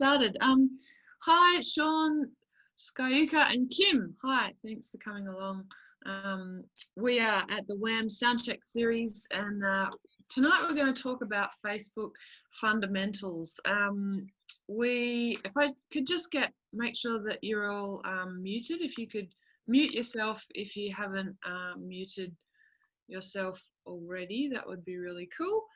started. Hi, Sean, Skyuka, and Kim. Hi, thanks for coming along. We are at the WAM Soundcheck series, and tonight we're going to talk about Facebook fundamentals. If I could just make sure that you're all muted. If you could mute yourself if you haven't muted yourself already, that would be really cool.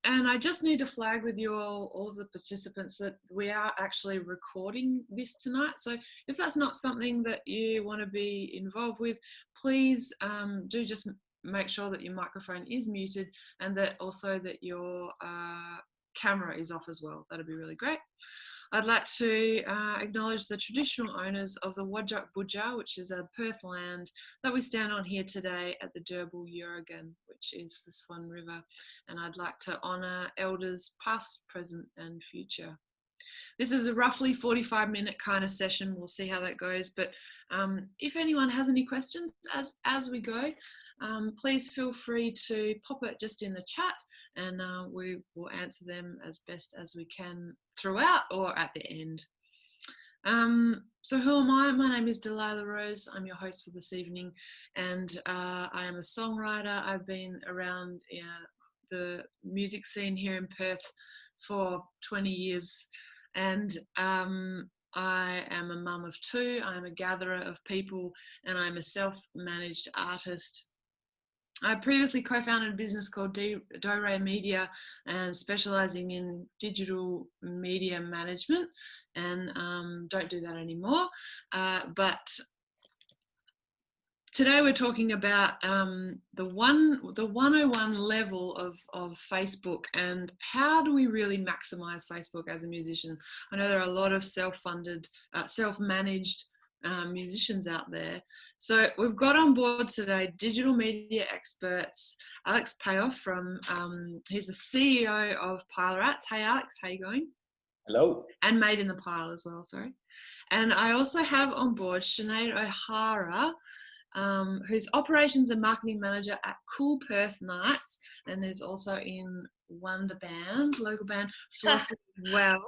And I just need to flag with you all the participants, that we are actually recording this tonight. So if that's not something that you want to be involved with, please do just make sure that your microphone is muted, and that also that your camera is off as well. That'd be really great. I'd like to acknowledge the traditional owners of the Whadjuk Budja, which is a Perth land that we stand on here today at the Derbil Yurragun, which is the Swan River. And I'd like to honour elders past, present and future. This is a roughly 45-minute kind of session. We'll see how that goes. But if anyone has any questions as we go, please feel free to pop it just in the chat, and we will answer them as best as we can throughout or at the end. So who am I? My name is Delilah Rose. I'm your host for this evening, and I am a songwriter. I've been around the music scene here in Perth for 20 years, and I am a mum of two. I'm a gatherer of people, and I'm a self-managed artist. I previously co-founded a business called Dore Media, and specialising in digital media management, and don't do that anymore. But today we're talking about the 101 level of Facebook, and how do we really maximise Facebook as a musician. I know there are a lot of self-funded, self-managed musicians out there. So we've got on board today digital media experts, Alex Paioff from, he's the CEO of Paelorats. Hey Alex, how you going? Hello. And Made in the Pile as well, sorry. And I also have on board Sinead O'Hara, who's operations and marketing manager at Cool Perth Nights, and is also in Wonder Band, local band Floss as well.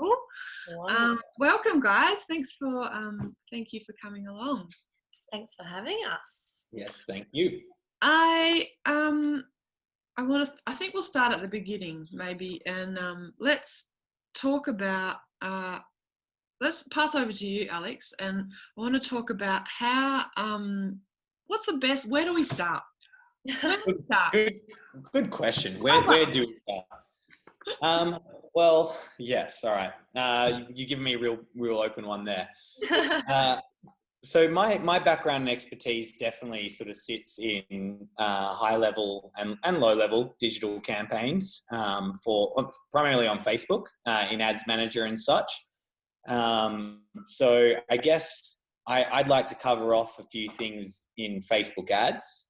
Welcome guys, thank you for coming along. Thanks for having us. Yes, thank you. I think we'll start at the beginning maybe, and let's talk about let's pass over to you, Alex, and I want to talk about how what's the best, where do we start? Good question. Where do we start? Well, yes, all right. You give me a real open one there. So my background and expertise definitely sort of sits in high level and low level digital campaigns for primarily on Facebook in Ads Manager and such. So I guess I'd like to cover off a few things in Facebook ads.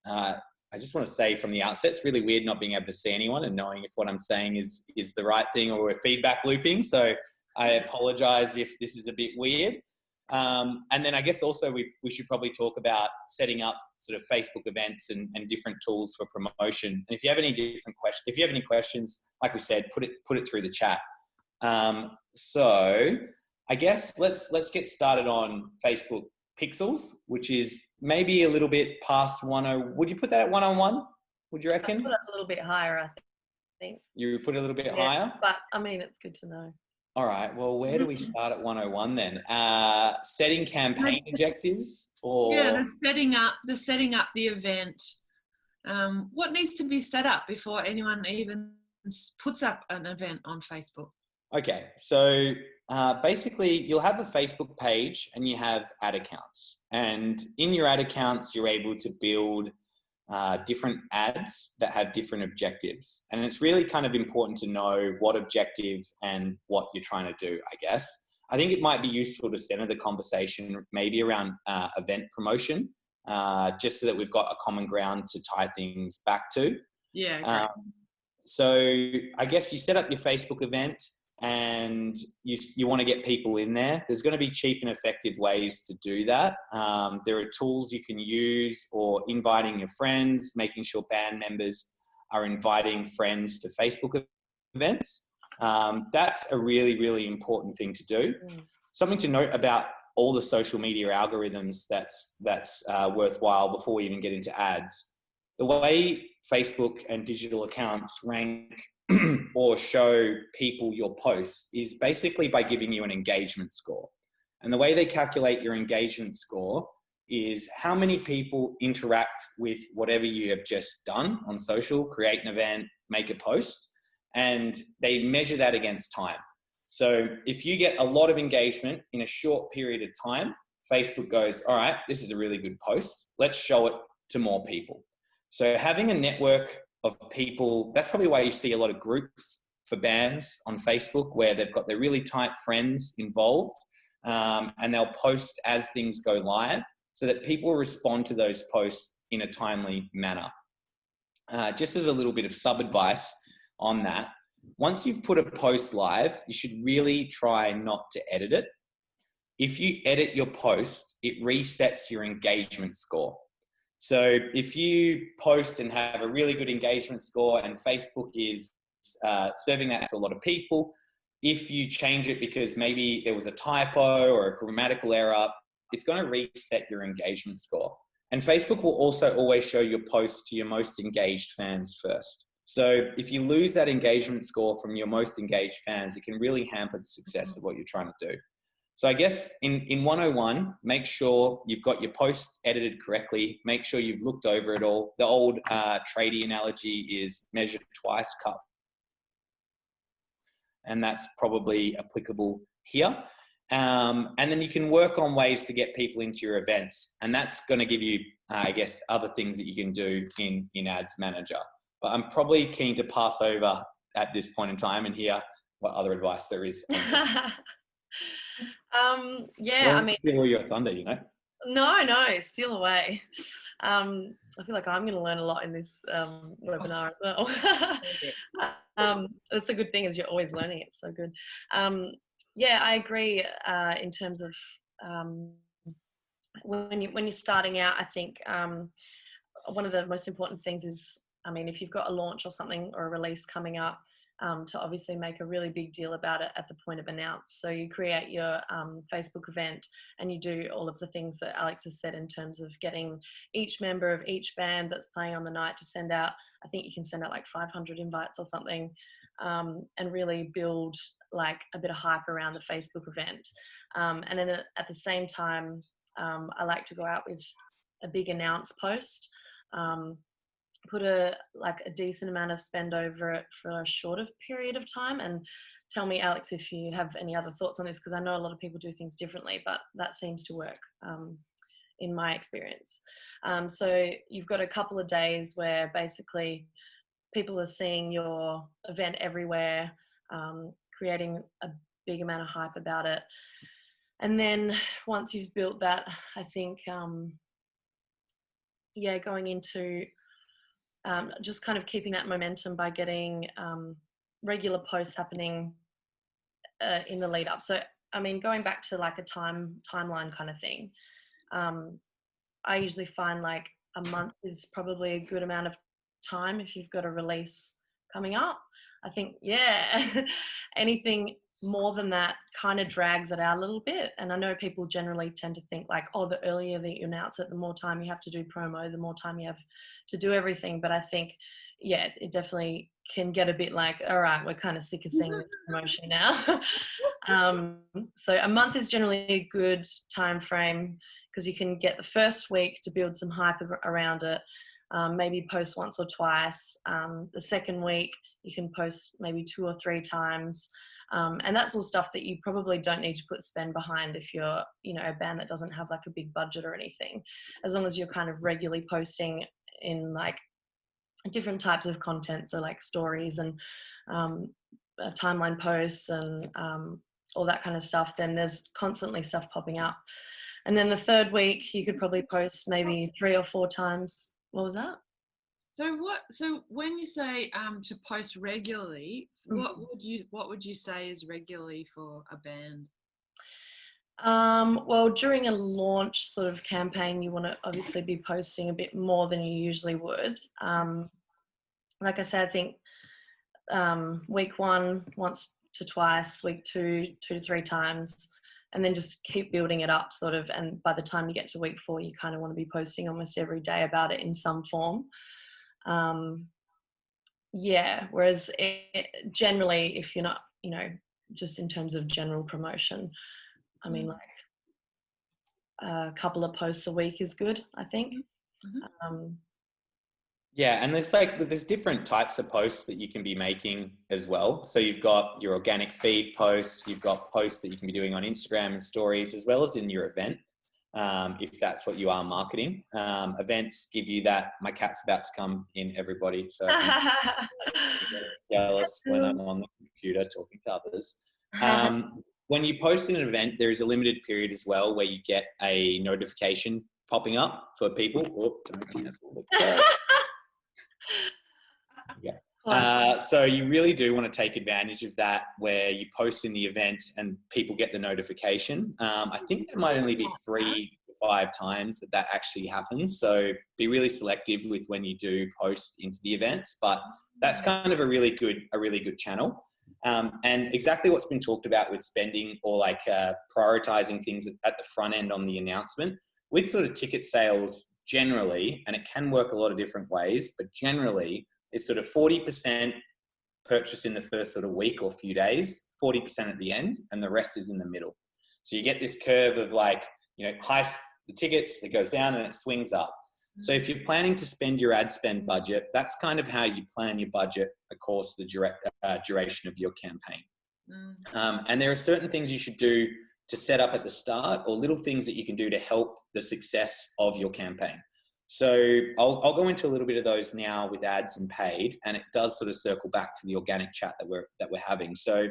I just want to say from the outset, it's really weird not being able to see anyone and knowing if what I'm saying is the right thing or we're feedback looping. So I apologize if this is a bit weird. And then I guess also we should probably talk about setting up sort of Facebook events and different tools for promotion. And if you have any questions, like we said, put it through the chat. So I guess let's get started on Facebook pixels, which is maybe a little bit past 10. Would you put that at 101? Would you reckon? I'd put it a little bit higher, I think. You put it a little bit higher? But I mean, it's good to know. All right. Well, where do we start at 101 then? Setting campaign objectives, or the setting up the event. What needs to be set up before anyone even puts up an event on Facebook? Okay, so basically you'll have a Facebook page and you have ad accounts, and in your ad accounts you're able to build different ads that have different objectives, and it's really kind of important to know what objective and what you're trying to do. I think it might be useful to center the conversation maybe around event promotion, just so that we've got a common ground to tie things back to. Yeah. So I guess you set up your Facebook event and you want to get people in there. There's going to be cheap and effective ways to do that. There are tools you can use, or inviting your friends, making sure band members are inviting friends to Facebook events. That's a really, really important thing to do. Something to note about all the social media algorithms that's worthwhile before we even get into ads. The way Facebook and digital accounts rank or show people your posts is basically by giving you an engagement score. And the way they calculate your engagement score is how many people interact with whatever you have just done on social, create an event, make a post, and they measure that against time. So if you get a lot of engagement in a short period of time, Facebook goes, all right, this is a really good post. Let's show it to more people. So having a network of people, that's probably why you see a lot of groups for bands on Facebook where they've got their really tight friends involved, and they'll post as things go live so that people respond to those posts in a timely manner. Just as a little bit of sub-advice on that, once you've put a post live, you should really try not to edit it. If you edit your post, it resets your engagement score. So if you post and have a really good engagement score and Facebook is serving that to a lot of people, if you change it because maybe there was a typo or a grammatical error, it's going to reset your engagement score. And Facebook will also always show your posts to your most engaged fans first. So if you lose that engagement score from your most engaged fans, it can really hamper the success of what you're trying to do. So I guess in 101, make sure you've got your posts edited correctly. Make sure you've looked over it all. The old tradie analogy is measure twice, cut. And that's probably applicable here. And then you can work on ways to get people into your events. And that's going to give you, I guess, other things that you can do in Ads Manager. But I'm probably keen to pass over at this point in time and hear what other advice there is on this. Yeah, I mean, steal all your thunder, you know. No, steal away. I feel like I'm going to learn a lot in this webinar as well. That's a good thing, is you're always learning. It's so good. Yeah, I agree. In terms of when you're starting out, I think one of the most important things is, I mean, if you've got a launch or something or a release coming up, to obviously make a really big deal about it at the point of announce. So you create your Facebook event and you do all of the things that Alex has said in terms of getting each member of each band that's playing on the night to send out, I think you can send out like 500 invites or something, and really build like a bit of hype around the Facebook event. And then at the same time, I like to go out with a big announce post, put a decent amount of spend over it for a shorter period of time. And tell me, Alex, if you have any other thoughts on this, because I know a lot of people do things differently, but that seems to work in my experience. So you've got a couple of days where basically people are seeing your event everywhere, creating a big amount of hype about it. And then once you've built that, I think, going into just kind of keeping that momentum by getting regular posts happening in the lead up. So, I mean, going back to like a timeline kind of thing, I usually find like a month is probably a good amount of time if you've got a release coming up. I think, anything more than that kind of drags it out a little bit. And I know people generally tend to think like, oh, the earlier that you announce it, the more time you have to do promo, the more time you have to do everything. But I think, it definitely can get a bit like, all right, we're kind of sick of seeing this promotion now. So a month is generally a good time frame because you can get the first week to build some hype around it. Maybe post once or twice. The second week, you can post maybe 2 or 3 times. And that's all stuff that you probably don't need to put spend behind if you're, a band that doesn't have like a big budget or anything. As long as you're kind of regularly posting in like different types of content, so like stories and timeline posts and all that kind of stuff, then there's constantly stuff popping up. And then the third week, you could probably post maybe 3 or 4 times. What was that? So when you say to post regularly, what would you say is regularly for a band? Well, during a launch sort of campaign, you want to obviously be posting a bit more than you usually would. Like I said, I think week 1, once to twice, week 2 to 3 times, and then just keep building it up sort of. And by the time you get to week 4, you kind of want to be posting almost every day about it in some form. Whereas generally, if you're not, just in terms of general promotion, I mean, like a couple of posts a week is good, I think. Yeah, and there's different types of posts that you can be making as well. So you've got your organic feed posts, you've got posts that you can be doing on Instagram and stories, as well as in your event, if that's what you are marketing. Events give you that. My cat's about to come in, everybody, so it's jealous when I'm on the computer talking to others. When you post in an event, there is a limited period as well where you get a notification popping up for people. So you really do want to take advantage of that, where you post in the event and people get the notification. I think there might only be 3 to 5 times that actually happens. So be really selective with when you do post into the events, but that's kind of a really good channel. And exactly what's been talked about with spending or like prioritizing things at the front end on the announcement with sort of ticket sales generally, and it can work a lot of different ways, but generally it's sort of 40% purchase in the first sort of week or few days, 40% at the end, and the rest is in the middle. So you get this curve of like, the tickets, it goes down and it swings up. So if you're planning to spend your ad spend budget, that's kind of how you plan your budget across the duration of your campaign. And there are certain things you should do to set up at the start, or little things that you can do to help the success of your campaign. So I'll go into a little bit of those now with ads and paid, and it does sort of circle back to the organic chat that we're having. So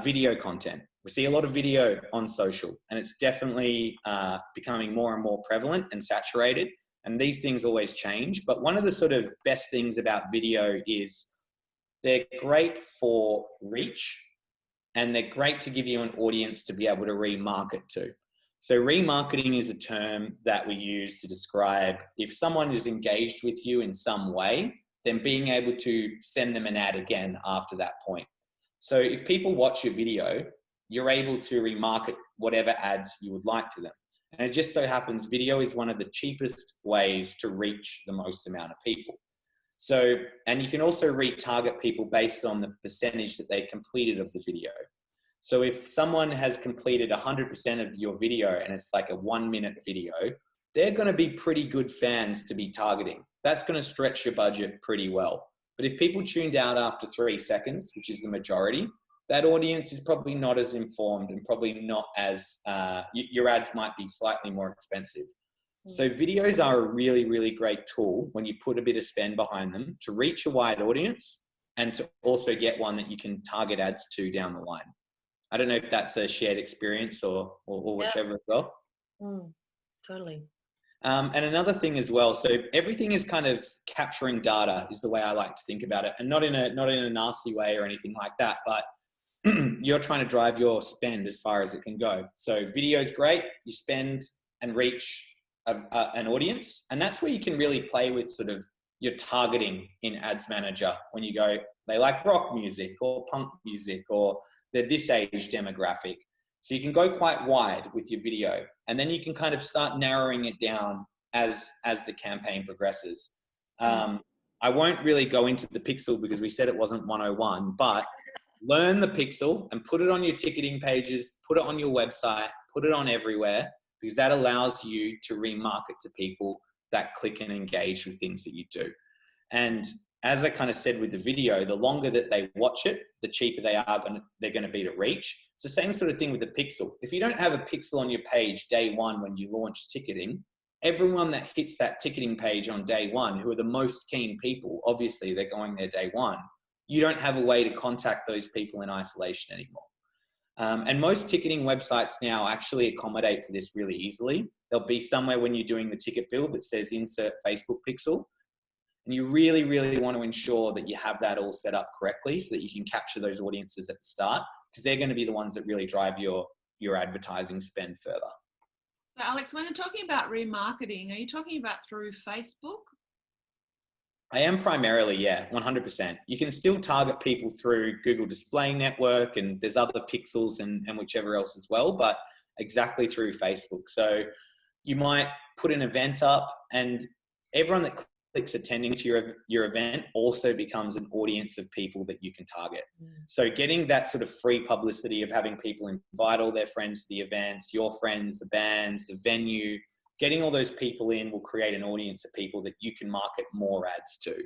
video content. We see a lot of video on social, and it's definitely becoming more and more prevalent and saturated. And these things always change. But one of the sort of best things about video is they're great for reach, and they're great to give you an audience to be able to remarket to. So remarketing is a term that we use to describe if someone is engaged with you in some way, then being able to send them an ad again after that point. So if people watch your video, you're able to remarket whatever ads you would like to them. And it just so happens video is one of the cheapest ways to reach the most amount of people. So, and you can also retarget people based on the percentage that they completed of the video. So if someone has completed 100% of your video and it's like a 1-minute video, they're going to be pretty good fans to be targeting. That's going to stretch your budget pretty well. But if people tuned out after 3 seconds, which is the majority, that audience is probably not as informed and probably not as, your ads might be slightly more expensive. So videos are a really, really great tool when you put a bit of spend behind them to reach a wide audience and to also get one that you can target ads to down the line. I don't know if that's a shared experience or whichever as well. Totally. And another thing as well, so everything is kind of capturing data is the way I like to think about it, and not in a nasty way or anything like that, but you're trying to drive your spend as far as it can go. So video is great. You spend and reach an audience, and that's where you can really play with sort of your targeting in Ads Manager when you go, they like rock music or punk music, or they're this age demographic. So you can go quite wide with your video, and then you can kind of start narrowing it down as the campaign progresses. I won't really go into the pixel because we said it wasn't 101, but learn the pixel and put it on your ticketing pages, put it on your website, put it on everywhere, because that allows you to remarket to people that click and engage with things that you do. And as I kind of said with the video, the longer that they watch it, the cheaper they're going to be to reach. It's the same sort of thing with the pixel. If you don't have a pixel on your page day one when you launch ticketing, everyone that hits that ticketing page on day one, who are the most keen people, obviously they're going there day one, you don't have a way to contact those people in isolation anymore. And most ticketing websites now actually accommodate for this really easily. There'll be somewhere when you're doing the ticket build that says insert Facebook pixel. And you really, really want to ensure that you have that all set up correctly so that you can capture those audiences at the start, because they're going to be the ones that really drive your advertising spend further. So Alex, when you're talking about remarketing, are you talking about through Facebook? I am primarily, yeah, 100%. You can still target people through Google Display Network, and there's other pixels and whichever else as well, but exactly through Facebook. So you might put an event up, and everyone that clicks attending to your event also becomes an audience of people that you can target. So getting that sort of free publicity of having people invite all their friends to the events, your friends, the bands, the venue, getting all those people in will create an audience of people that you can market more ads to.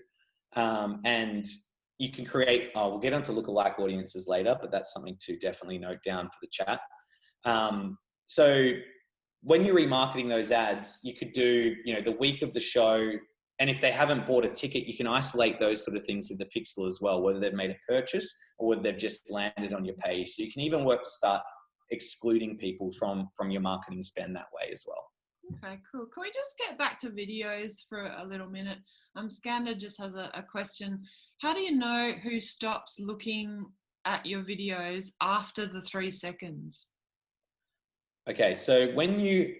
And you can create, we'll get onto lookalike audiences later, but that's something to definitely note down for the chat. So when you're remarketing those ads, you could do, the week of the show, and if they haven't bought a ticket, you can isolate those sort of things with the pixel as well, whether they've made a purchase or whether they've just landed on your page. So you can even work to start excluding people from your marketing spend that way as well. Okay, cool. Can we just get back to videos for a little minute? Skander just has a question. How do you know who stops looking at your videos after the 3 seconds? Okay, so when you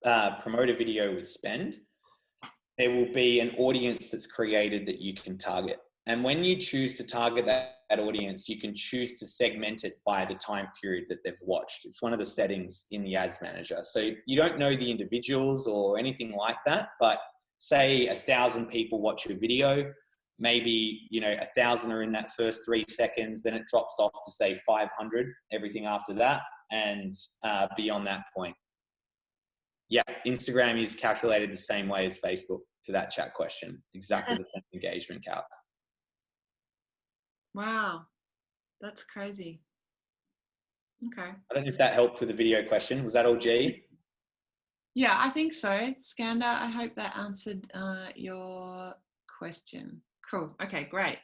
promote a video with spend, there will be an audience that's created that you can target. And when you choose to target that audience, you can choose to segment it by the time period that they've watched. It's one of the settings in the ads manager. So you don't know the individuals or anything like that, but say 1,000 people watch your video, maybe 1,000 are in that first 3 seconds, then it drops off to say 500, everything after that, and beyond that point. Yeah, Instagram is calculated the same way as Facebook to that chat question. Exactly the same engagement calc. Wow, that's crazy. Okay. I don't know if that helped with the video question. Was that all, G? Yeah, I think so. Skander, I hope that answered your question. Cool. Okay, great.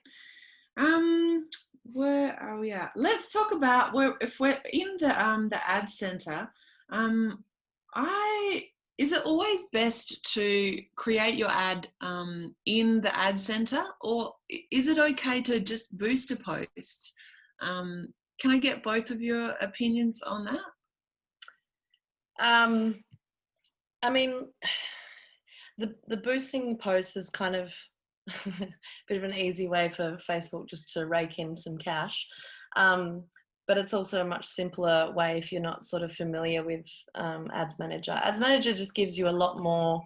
Where are we at? Let's talk about if we're in the ad center. Is it always best to create your ad in the ad center, or is it okay to just boost a post? Can I get both of your opinions on that? I mean, the boosting post is kind of a bit of an easy way for Facebook just to rake in some cash. But it's also a much simpler way if you're not sort of familiar with Ads Manager. Ads Manager just gives you a lot more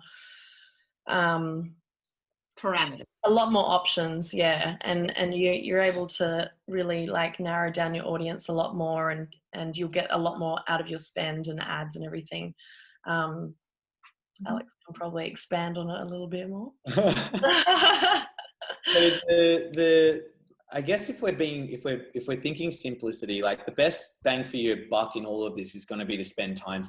parameters, a lot more options, yeah, and you're able to really like narrow down your audience a lot more, and you'll get a lot more out of your spend and ads and everything. Alex can probably expand on it a little bit more. So I guess if we're thinking simplicity, like the best bang for your buck in all of this is going to be to spend time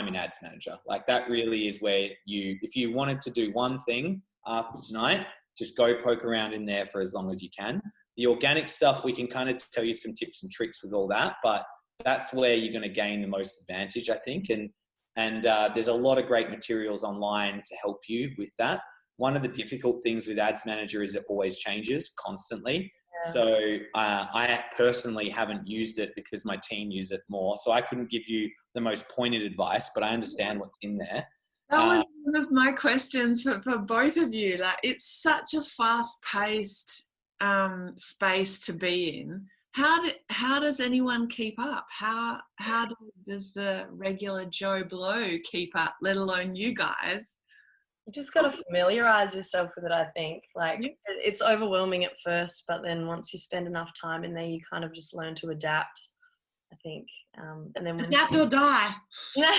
in Ads Manager. Like that really is where if you wanted to do one thing after tonight, just go poke around in there for as long as you can. The organic stuff, we can kind of tell you some tips and tricks with all that, but that's where you're going to gain the most advantage, I think. And there's a lot of great materials online to help you with that. One of the difficult things with Ads Manager is it always changes constantly. Yeah. So I personally haven't used it because my team use it more. So I couldn't give you the most pointed advice, but I understand what's in there. That was one of my questions for both of you. Like, it's such a fast-paced space to be in. How does anyone keep up? How does the regular Joe Blow keep up, let alone you guys? You just got to familiarize yourself with it, I think. Like, it's overwhelming at first, but then once you spend enough time in there, you kind of just learn to adapt, I think. And then adapt or die. Yeah,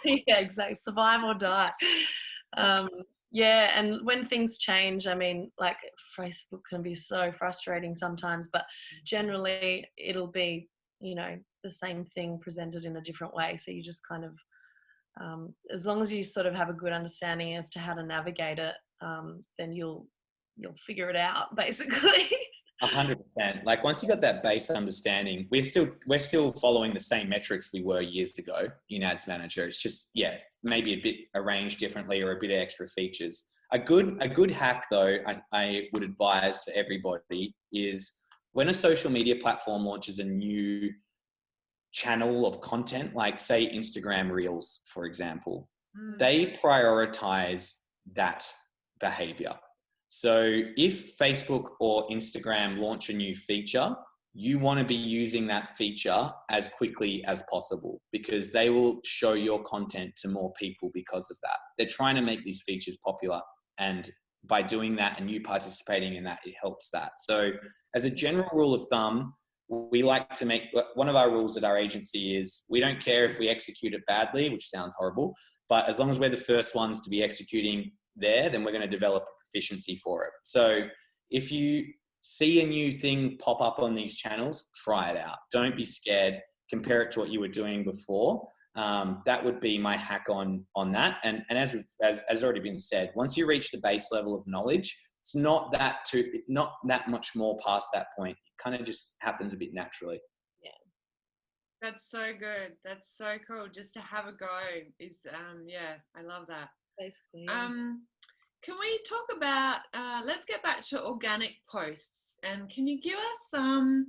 exactly. Survive or die. Yeah, and when things change, I mean, like Facebook can be so frustrating sometimes, but generally it'll be, the same thing presented in a different way. So you just kind of, as long as you sort of have a good understanding as to how to navigate it, then you'll figure it out, basically. 100%. Like once you got that base understanding, we're still following the same metrics we were years ago in Ads Manager. It's just, maybe a bit arranged differently or a bit of extra features. A good hack though, I would advise for everybody is when a social media platform launches a new channel of content, like say Instagram Reels, for example, they prioritize that behavior. So if Facebook or Instagram launch a new feature, you want to be using that feature as quickly as possible, because they will show your content to more people because of that. They're trying to make these features popular, and by doing that and you participating in that, it helps that. So as a general rule of thumb, we like to make, one of our rules at our agency is we don't care if we execute it badly, which sounds horrible, but as long as we're the first ones to be executing there, then we're going to develop a proficiency for it. So if you see a new thing pop up on these channels, try it out. Don't be scared. Compare it to what you were doing before. That would be my hack on that. And as already been said, once you reach the base level of knowledge, it's not that much more past that point. It kind of just happens a bit naturally. Yeah. That's so good. That's so cool. Just to have a go is, yeah, I love that. Basically. Yeah. Can we talk about, let's get back to organic posts, and can you give us some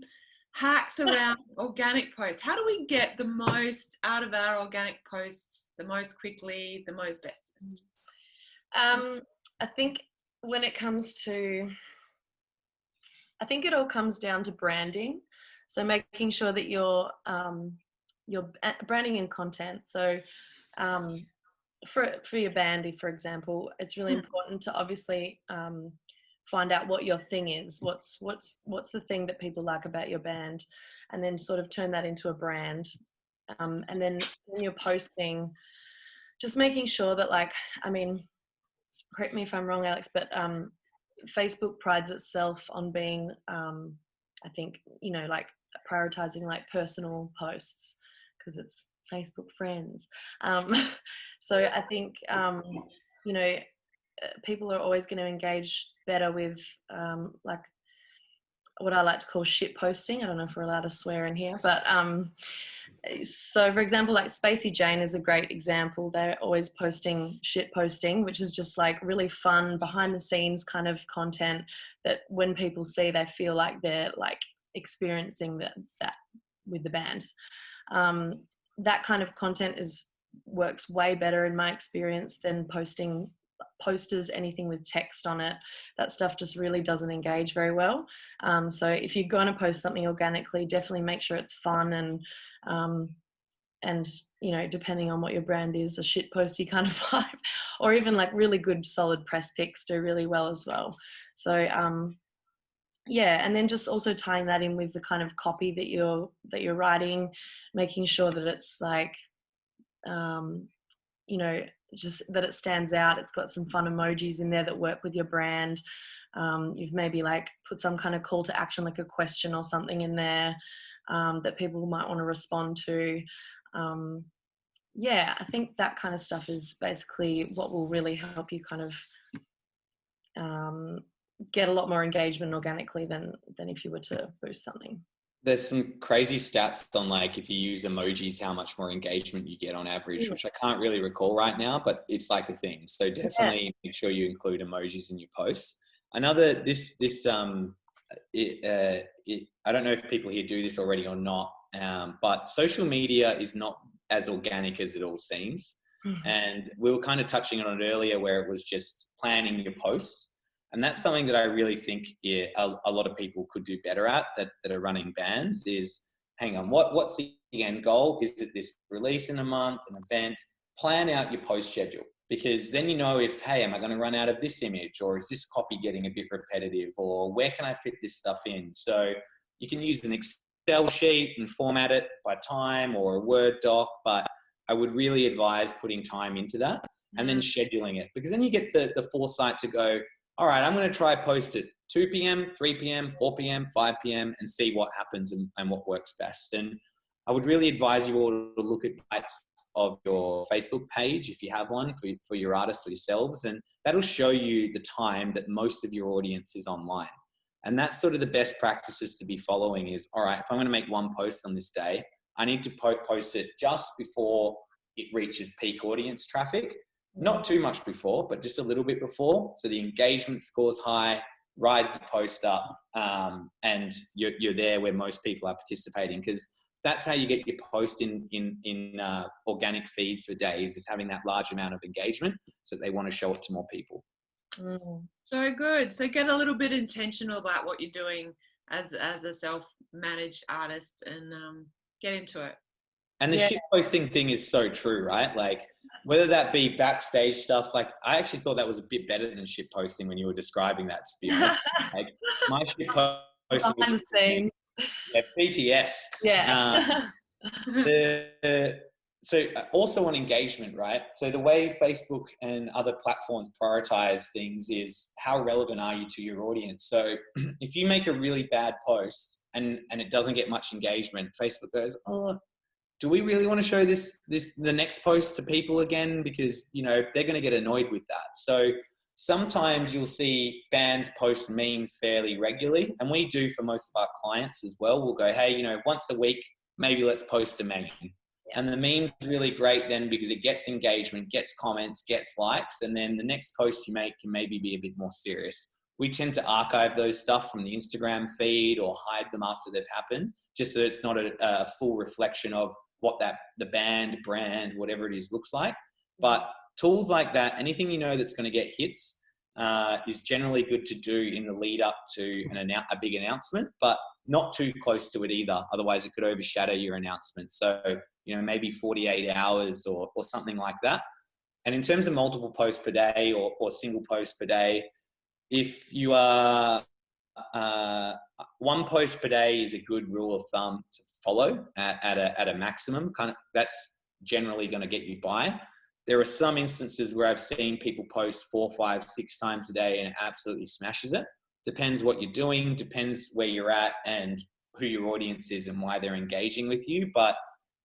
hacks around organic posts? How do we get the most out of our organic posts the most quickly, the most best? I think when it comes to, I think it all comes down to branding. So making sure that you're branding and content. So for your band, for example, it's really important to obviously find out what your thing is. What's the thing that people like about your band, and then sort of turn that into a brand. And then when you're posting, just making sure that, like, I mean, correct me if I'm wrong, Alex, but Facebook prides itself on being, I think, you know, like prioritizing like personal posts because it's Facebook friends. So I think, you know, people are always going to engage better with like what I like to call shit posting. I don't know if we're allowed to swear in here, but so for example, like Spacey Jane is a great example. They're always posting shit posting, which is just like really fun behind the scenes kind of content that when people see, they feel like they're like experiencing that with the band. That kind of content works way better in my experience than posting posters, anything with text on it. That stuff just really doesn't engage very well. So if you're going to post something organically, definitely make sure it's fun and you know, depending on what your brand is, a shit posty kind of vibe, or even like really good solid press pics do really well as well. So yeah, and then just also tying that in with the kind of copy that you're writing, making sure that it's like you know, just that it stands out. It's got some fun emojis in there that work with your brand. You've maybe like put some kind of call to action, like a question or something in there that people might want to respond to. Yeah, I think that kind of stuff is basically what will really help you kind of get a lot more engagement organically than if you were to boost something. There's some crazy stats on like if you use emojis, how much more engagement you get on average, which I can't really recall right now, but it's like a thing. So definitely make sure you include emojis in your posts. Another, I don't know if people here do this already or not, but social media is not as organic as it all seems. And we were kind of touching on it earlier where it was just planning your posts. And that's something that I really think a lot of people could do better at that are running bands is, hang on, what's the end goal? Is it this release in a month, an event? Plan out your post schedule, because then you know if, hey, am I going to run out of this image, or is this copy getting a bit repetitive, or where can I fit this stuff in? So you can use an Excel sheet and format it by time or a Word doc, but I would really advise putting time into that and then scheduling it, because then you get the foresight to go, all right, I'm going to try post at 2 p.m., 3 p.m., 4 p.m., 5 p.m. and see what happens and what works best. And I would really advise you all to look at lights of your Facebook page, if you have one, for your artists or yourselves. And that'll show you the time that most of your audience is online. And that's sort of the best practices to be following is, all right, if I'm going to make one post on this day, I need to post it just before it reaches peak audience traffic. Not too much before, but just a little bit before. So the engagement score's high, rides the post up, and you're there where most people are participating, because that's how you get your post in organic feeds for days, is having that large amount of engagement so that they want to show it to more people. So good. So get a little bit intentional about what you're doing as a self-managed artist, and get into it. And the shit posting thing is so true, right? Like, whether that be backstage stuff, like I actually thought that was a bit better than shit posting when you were describing that, to be honest. Like, my shit posting, Behind the scenes. yeah, BTS. Yeah. So also on engagement, right? So the way Facebook and other platforms prioritize things is how relevant are you to your audience? So if you make a really bad post and it doesn't get much engagement, Facebook goes, oh, do we really want to show the next post to people again? Because, you know, they're going to get annoyed with that. So sometimes you'll see bands post memes fairly regularly, and we do for most of our clients as well. We'll go, hey, you know, once a week, maybe let's post a meme. And the meme's really great then because it gets engagement, gets comments, gets likes, and then the next post you make can maybe be a bit more serious. We tend to archive those stuff from the Instagram feed or hide them after they've happened, just so it's not a full reflection of what the band, brand, whatever it is, looks like. But tools like that, anything you know that's going to get hits, is generally good to do in the lead up to a big announcement, but not too close to it either. Otherwise, it could overshadow your announcement. So, you know, maybe 48 hours or something like that. And in terms of multiple posts per day or single posts per day, if you are one post per day is a good rule of thumb to follow at a maximum. Kind of, that's generally going to get you by. There are some instances where I've seen people post 4, 5, 6 times a day and it absolutely smashes it. Depends what you're doing, depends where you're at and who your audience is and why they're engaging with you. But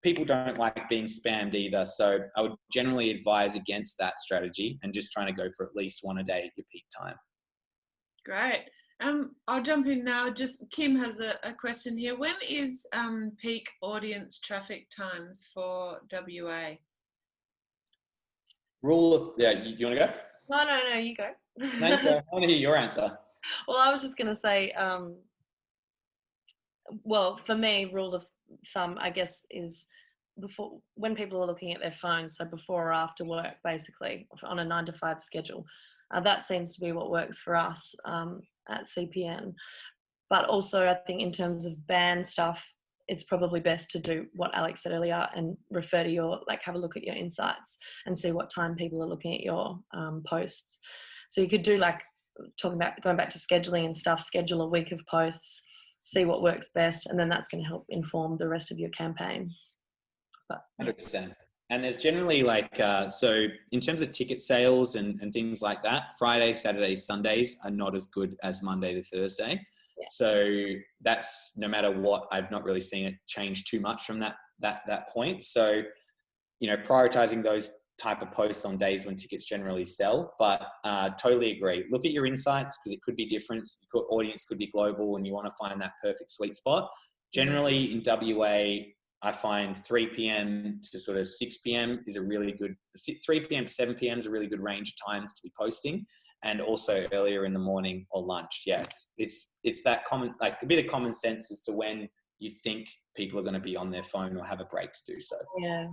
people don't like being spammed either. So I would generally advise against that strategy and just trying to go for at least one a day at your peak time. Great. I'll jump in now. Just Kim has a question here. When is peak audience traffic times for WA? Rule of, you want to go? No, you go. No, you go. I want to hear your answer. Well, I was just going to say, well, for me, rule of thumb, I guess, is before, when people are looking at their phones, so before or after work, basically, on a 9 to 5 schedule. That seems to be what works for us at CPN. But also, I think in terms of band stuff, it's probably best to do what Alex said earlier and refer to your, like, have a look at your insights and see what time people are looking at your posts. So you could do, like, talking about going back to scheduling and stuff, schedule a week of posts, see what works best, and then that's going to help inform the rest of your campaign. But 100%. And there's generally like, so in terms of ticket sales and things like that, Fridays, Saturdays, Sundays are not as good as Monday to Thursday. Yeah. So that's, no matter what, I've not really seen it change too much from that point. So, you know, prioritizing those type of posts on days when tickets generally sell, but totally agree. Look at your insights because it could be different. Your audience could be global and you want to find that perfect sweet spot. Generally in WA, I find 3 p.m. to sort of 6 p.m. is a really good, 3 p.m. to 7 p.m. is a really good range of times to be posting, and also earlier in the morning or lunch. Yes, it's that common, like a bit of common sense as to when you think people are going to be on their phone or have a break to do so. Yeah.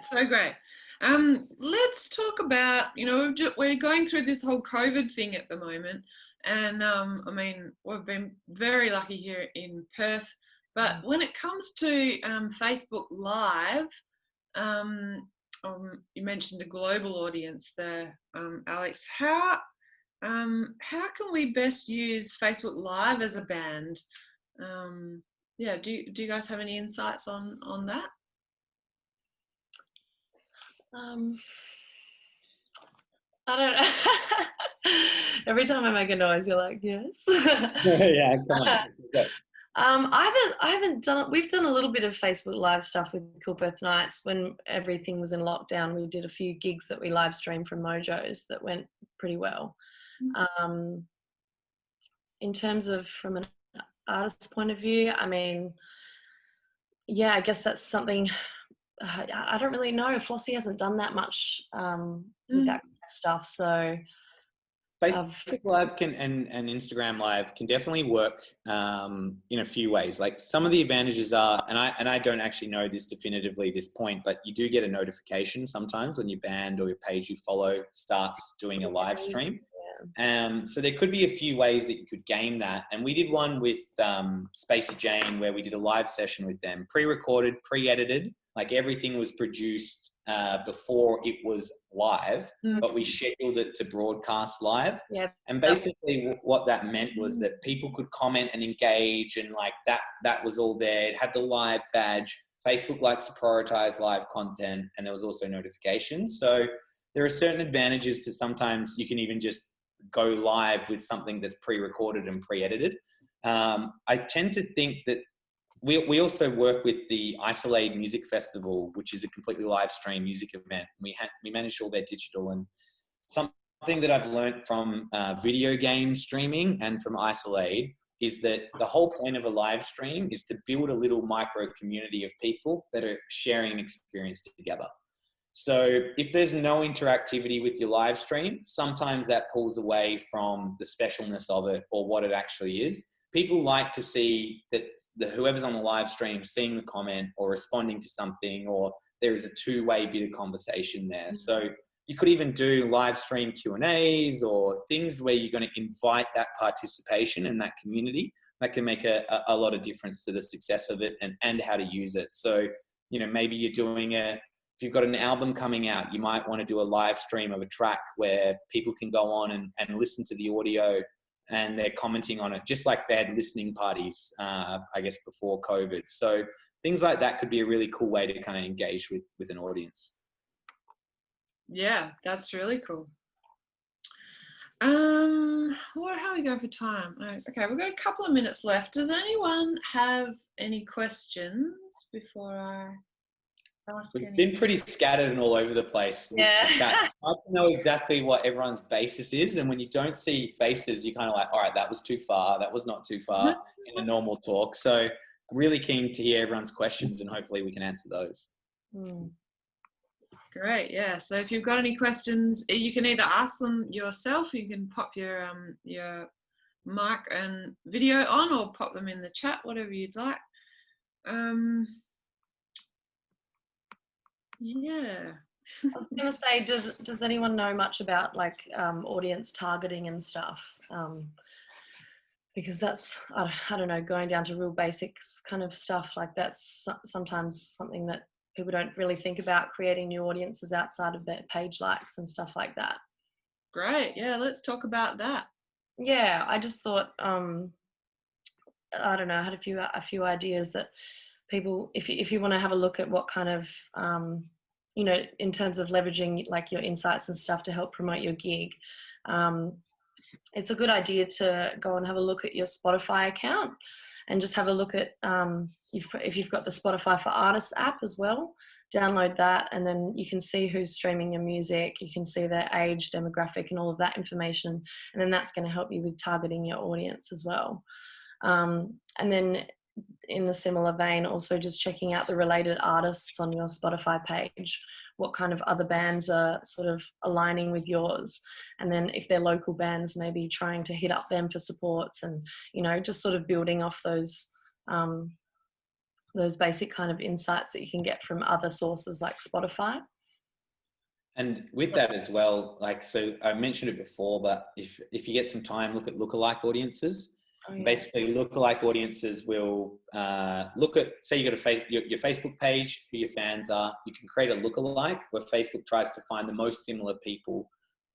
So great. Let's talk about, you know, we're going through this whole COVID thing at the moment, and I mean, we've been very lucky here in Perth. But when it comes to Facebook Live, you mentioned a global audience there, Alex. How can we best use Facebook Live as a band? Yeah, do you guys have any insights on that? I don't know. Every time I make a noise, you're like, yes. Yeah, come on. Okay. I haven't done it. We've done a little bit of Facebook Live stuff with Cool Perth Nights when everything was in lockdown. We did a few gigs that we live streamed from Mojo's that went pretty well. In terms of from an artist's point of view, I mean, yeah, I guess that's something. I don't really know. Flossie hasn't done that much with that stuff, so Facebook Live can and Instagram Live can definitely work in a few ways. Like some of the advantages are, and I don't actually know this definitively at this point, but you do get a notification sometimes when your band or your page you follow starts doing a live stream. So there could be a few ways that you could game that. And we did one with Spacey Jane where we did a live session with them, pre-recorded, pre-edited, like everything was produced before it was live, but we scheduled it to broadcast live. And basically what that meant was that people could comment and engage, and like that was all there. It had the live badge. Facebook likes to prioritize live content, and there was also notifications. So there are certain advantages to sometimes you can even just go live with something that's pre-recorded and pre-edited. I tend to think that we also work with the Isolade Music Festival, which is a completely live stream music event. We manage all their digital, and something that I've learned from video game streaming and from Isolade is that the whole point of a live stream is to build a little micro community of people that are sharing an experience together. So if there's no interactivity with your live stream, sometimes that pulls away from the specialness of it or what it actually is. People like to see that whoever's on the live stream seeing the comment or responding to something, or there is a two-way bit of conversation there. So you could even do live stream Q&As or things where you're going to invite that participation in that community. That can make a lot of difference to the success of it and how to use it. So, you know, maybe you're doing if you've got an album coming out, you might want to do a live stream of a track where people can go on and listen to the audio and they're commenting on it, just like they had listening parties, I guess, before COVID. So things like that could be a really cool way to kind of engage with an audience. Yeah, that's really cool. How are we going for time? Okay, we've got a couple of minutes left. Does anyone have any questions before I ask? We've been pretty scattered and all over the place. Yeah. The chats. It's hard to know exactly what everyone's basis is, and when you don't see faces, you're kind of like, all right, that was too far. That was not too far in a normal talk. So I'm really keen to hear everyone's questions, and hopefully we can answer those. Great, yeah. So if you've got any questions, you can either ask them yourself, you can pop your mic and video on, or pop them in the chat, whatever you'd like. Yeah. I was going to say, does anyone know much about like audience targeting and stuff? Because that's, I don't know, going down to real basics kind of stuff, like that's sometimes something that people don't really think about, creating new audiences outside of their page likes and stuff like that. Great, yeah, let's talk about that. Yeah, I just thought, I don't know, I had a few ideas that people, if you want to have a look at what kind of, you know, in terms of leveraging like your insights and stuff to help promote your gig, it's a good idea to go and have a look at your Spotify account and just have a look at, if you've got the Spotify for Artists app as well, download that, and then you can see who's streaming your music, you can see their age, demographic, and all of that information, and then that's going to help you with targeting your audience as well. And then in a similar vein, also just checking out the related artists on your Spotify page, what kind of other bands are sort of aligning with yours, and then if they're local bands, maybe trying to hit up them for supports, and, you know, just sort of building off those basic kind of insights that you can get from other sources like Spotify. And with that as well, like, so I mentioned it before, but if you get some time, look at lookalike audiences. Oh, yeah. Basically, lookalike audiences will look at, say you got your Facebook page, who your fans are. You can create a lookalike where Facebook tries to find the most similar people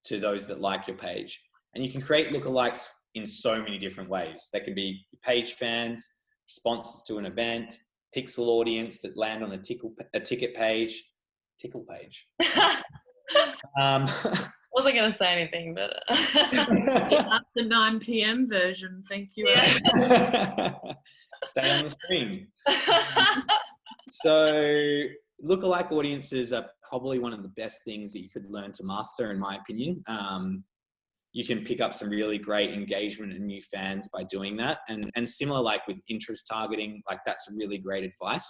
to those that like your page. And you can create lookalikes in so many different ways. They can be page fans, sponsors to an event, pixel audience that land on a ticket page. Tickle page. Wasn't going to say anything, but the 9 p.m. version. Thank you. Yeah. Stay on the screen. So lookalike audiences are probably one of the best things that you could learn to master, in my opinion. You can pick up some really great engagement and new fans by doing that. And similar, like with interest targeting, like that's really great advice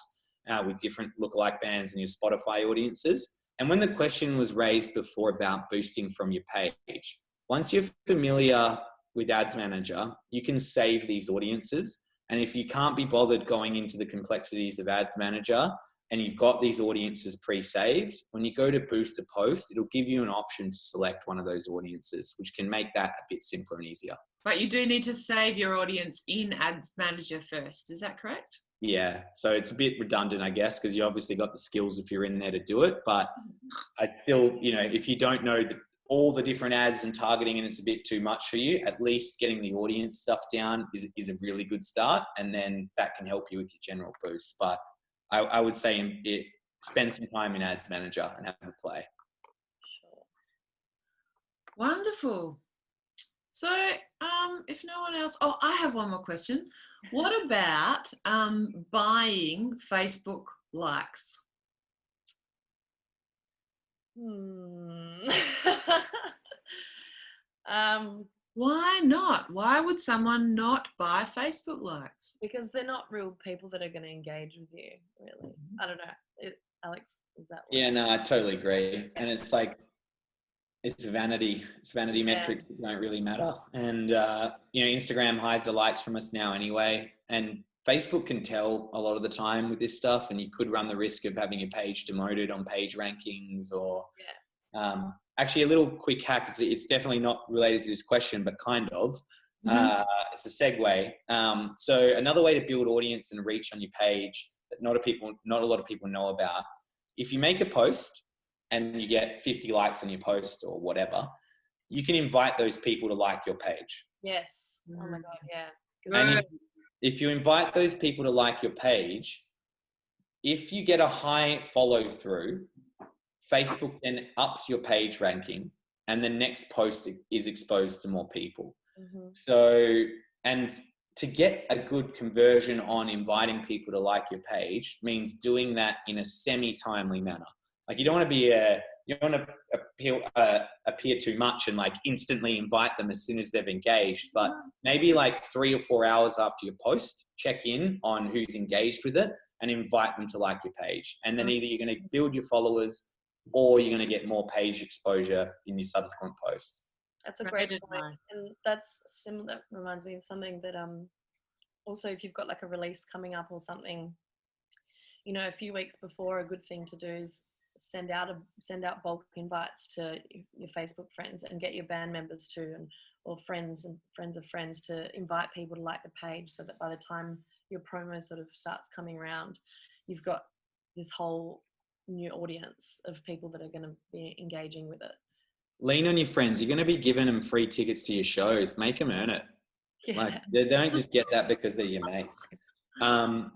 with different lookalike bands and your Spotify audiences. And when the question was raised before about boosting from your page, once you're familiar with Ads Manager, you can save these audiences. And if you can't be bothered going into the complexities of Ads Manager and you've got these audiences pre-saved, when you go to boost a post, it'll give you an option to select one of those audiences, which can make that a bit simpler and easier. But you do need to save your audience in Ads Manager first. Is that correct? Yeah, so it's a bit redundant, I guess, because you obviously got the skills if you're in there to do it. But I still, if you don't know all the different ads and targeting and it's a bit too much for you, at least getting the audience stuff down is a really good start. And then that can help you with your general boost. But I would say spend some time in Ads Manager and have a play. Sure. Wonderful. So if no one else, I have one more question. What about buying Facebook likes? Why not? Why would someone not buy Facebook likes? Because they're not real people that are going to engage with you, really. I don't know. Alex, is that what? Yeah, no, I totally agree. And it's like, it's vanity. It's vanity metrics that don't really matter. And, Instagram hides the likes from us now anyway. And Facebook can tell a lot of the time with this stuff, and you could run the risk of having your page demoted on page rankings or actually a little quick hack. It's definitely not related to this question, but kind of. It's a segue. So another way to build audience and reach on your page that not a lot of people know about. If you make a post and you get 50 likes on your post or whatever, you can invite those people to like your page. Yes. Oh my God, yeah. And if you invite those people to like your page, if you get a high follow through, Facebook then ups your page ranking and the next post is exposed to more people. So, and to get a good conversion on inviting people to like your page means doing that in a semi-timely manner. Like you don't want to appear too much and like instantly invite them as soon as they've engaged, but maybe like 3 or 4 hours after your post, check in on who's engaged with it and invite them to like your page. And then either you're going to build your followers or you're going to get more page exposure in your subsequent posts. That's a great point. And that's similar. That reminds me of something that also if you've got like a release coming up or something, a few weeks before, a good thing to do is send out bulk invites to your Facebook friends and get your band members to, or friends and friends of friends to invite people to like the page, so that by the time your promo sort of starts coming around, you've got this whole new audience of people that are going to be engaging with it. Lean on your friends. You're going to be giving them free tickets to your shows. Make them earn it. Yeah. Like they don't just get that because they're your mates. And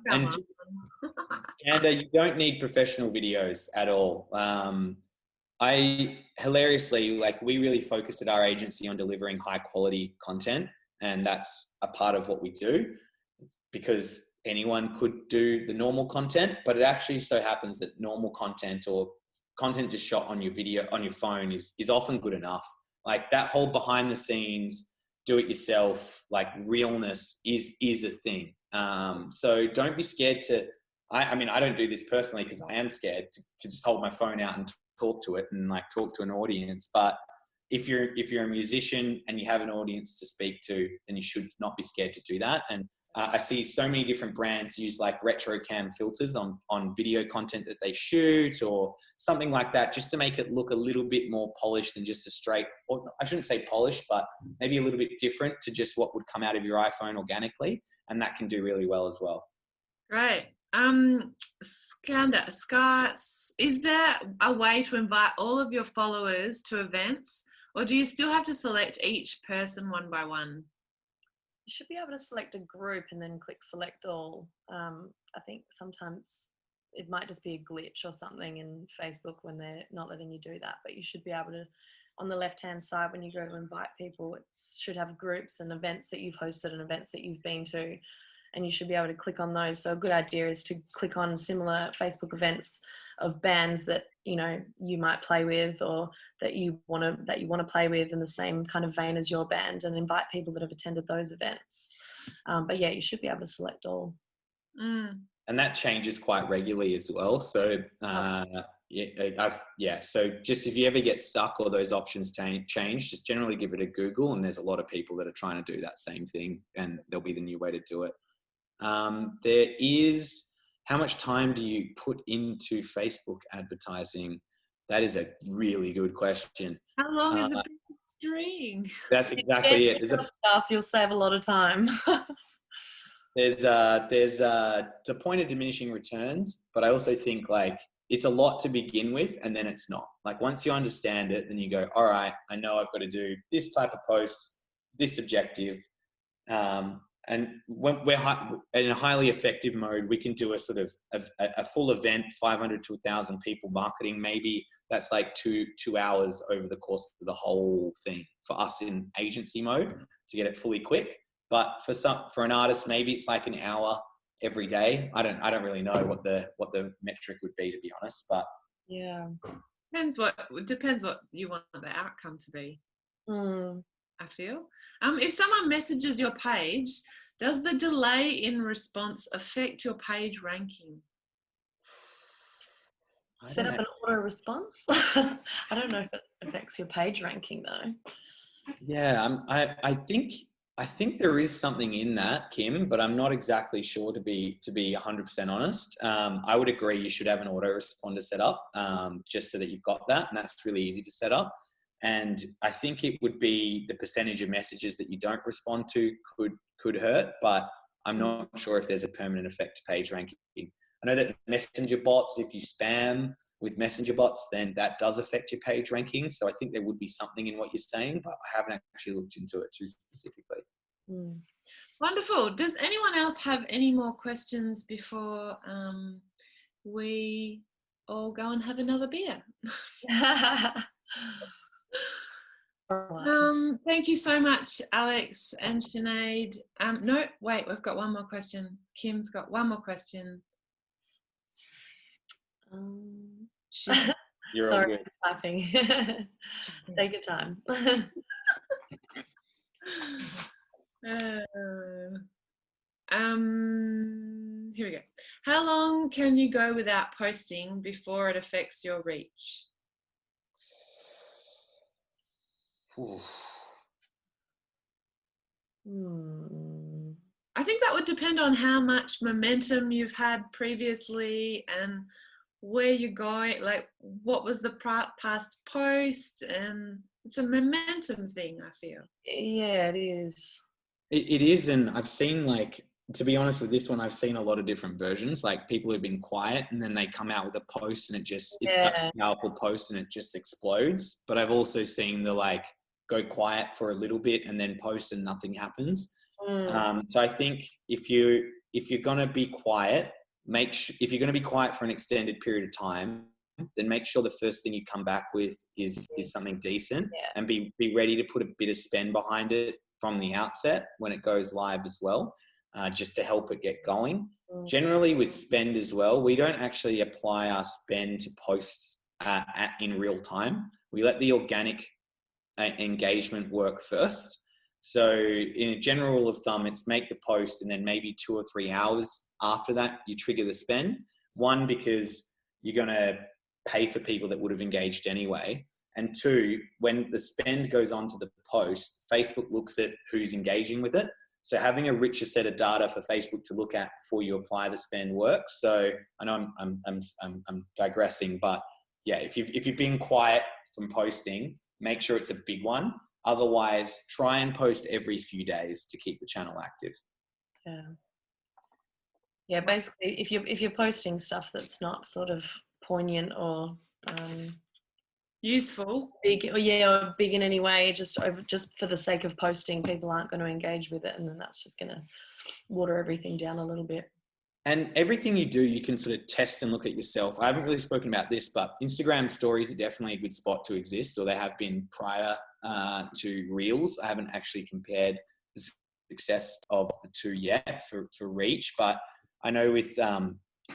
you don't need professional videos at all. Hilariously, we really focus at our agency on delivering high quality content, and that's a part of what we do, because anyone could do the normal content, but it actually so happens that normal content or content just shot on your video on your phone is often good enough. Like that whole behind the scenes, do it yourself, like realness is a thing. So don't be scared to, I mean, I don't do this personally because I am scared to just hold my phone out and talk to it and talk to an audience. But if you're a musician and you have an audience to speak to, then you should not be scared to do that. And I see so many different brands use retro cam filters on video content that they shoot or something like that, just to make it look a little bit more polished than just a straight, or I shouldn't say polished, but maybe a little bit different to just what would come out of your iPhone organically. And that can do really well as well. Great. Skander, Sky, is there a way to invite all of your followers to events, or do you still have to select each person one by one? You should be able to select a group and then click select all. I think sometimes it might just be a glitch or something in Facebook when they're not letting you do that, but you should be able to, on the left-hand side, when you go to invite people, it should have groups and events that you've hosted and events that you've been to, and you should be able to click on those. So a good idea is to click on similar Facebook events of bands that you might play with, or that you want to play with in the same kind of vein as your band, and invite people that have attended those events. But yeah, you should be able to select all. And that changes quite regularly as well. So So just if you ever get stuck or those options change, just generally give it a Google, and there's a lot of people that are trying to do that same thing, and there'll be the new way to do it. There is, how much time do you put into Facebook advertising? That is a really good question. How long is a big string? That's exactly it. Stuff, you'll save a lot of time. There's the point of diminishing returns, but I also think like it's a lot to begin with, and then it's not. Like once you understand it, then you go, all right, I know I've got to do this type of post, this objective. And when we're in a highly effective mode, we can do a sort of a full event, 500 to 1,000 people marketing. Maybe that's like two hours over the course of the whole thing for us in agency mode to get it fully quick. But for an artist, maybe it's like an hour every day. I don't really know what the metric would be, to be honest. But yeah, depends what you want the outcome to be. I feel. If someone messages your page, does the delay in response affect your page ranking? Set up an auto response. I don't know if it affects your page ranking though. Yeah, I think there is something in that, Kim, but I'm not exactly sure to be 100% honest. I would agree you should have an autoresponder set up, just so that you've got that, and that's really easy to set up. And I think it would be the percentage of messages that you don't respond to could hurt, but I'm not sure if there's a permanent effect to page ranking. I know that messenger bots, if you spam with messenger bots, then that does affect your page ranking. So I think there would be something in what you're saying, but I haven't actually looked into it too specifically. Wonderful. Does anyone else have any more questions before we all go and have another beer? Thank you so much, Alex and Sinead. No, wait, we've got one more question. Kim's got one more question. You're sorry, all good. Typing. Take your time. Here we go. How long can you go without posting before it affects your reach? I think that would depend on how much momentum you've had previously and where you're going, like what was the past post, and it's a momentum thing, I feel. Yeah, it is. It is, and I've seen, like, to be honest with this one, I've seen a lot of different versions, like people who've been quiet and then they come out with a post and it's such a powerful post and it just explodes. But I've also seen the like go quiet for a little bit and then post and nothing happens. So I think if you're going to be quiet, if you're going to be quiet for an extended period of time, then make sure the first thing you come back with is something decent, and be ready to put a bit of spend behind it from the outset when it goes live as well, just to help it get going. Generally with spend as well, we don't actually apply our spend to posts in real time. We let the organic engagement work first. So in a general rule of thumb, it's make the post and then maybe 2 or 3 hours after that, you trigger the spend. One, because you're going to pay for people that would have engaged anyway. And 2, when the spend goes onto the post, Facebook looks at who's engaging with it. So having a richer set of data for Facebook to look at before you apply the spend works. So I know I'm digressing, but yeah, if you've been quiet from posting, make sure it's a big one. Otherwise, try and post every few days to keep the channel active. Yeah. Basically, if you're posting stuff that's not sort of poignant or useful, big in any way, just for the sake of posting, people aren't going to engage with it, and then that's just going to water everything down a little bit. And everything you do, you can sort of test and look at yourself. I haven't really spoken about this, but Instagram stories are definitely a good spot to exist, or they have been prior to Reels. I haven't actually compared the success of the two yet for reach, but I know with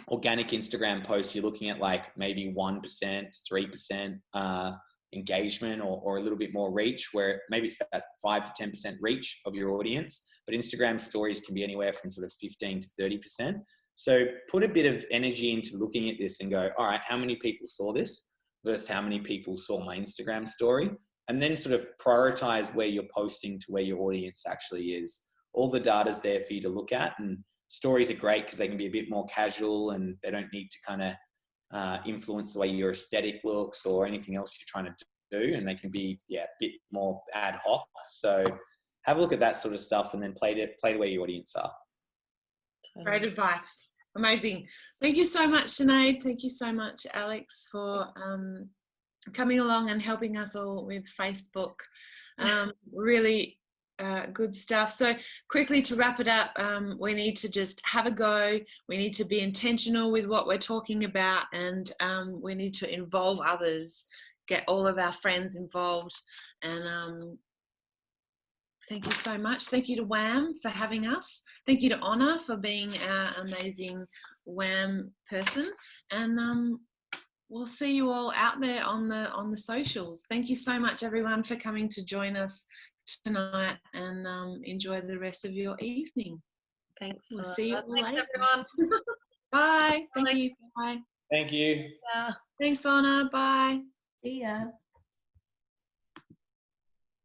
organic Instagram posts, you're looking at like maybe 1%, 3% engagement or a little bit more reach, where maybe it's that 5 to 10% reach of your audience. But Instagram stories can be anywhere from sort of 15 to 30%. So put a bit of energy into looking at this and go, all right, how many people saw this versus how many people saw my Instagram story? And then sort of prioritize where you're posting to where your audience actually is. All the data's there for you to look at, and stories are great because they can be a bit more casual and they don't need to kind of influence the way your aesthetic looks or anything else you're trying to do. And they can be, a bit more ad hoc. So have a look at that sort of stuff and then play to where your audience are. Great advice. Amazing. Thank you so much, Sinead. Thank you so much, Alex, for coming along and helping us all with Facebook. Really good stuff. So quickly to wrap it up, we need to just have a go. We need to be intentional with what we're talking about, and we need to involve others, get all of our friends involved. And thank you so much. Thank you to WAM for having us. Thank you to Honor for being our amazing WAM person. And we'll see you all out there on the socials. Thank you so much, everyone, for coming to join us tonight, and enjoy the rest of your evening. Thanks. We'll see you all Thanks, later. everyone. Bye. Thank you. Bye. Thank you. Yeah. Thanks, Honor. Bye. See ya.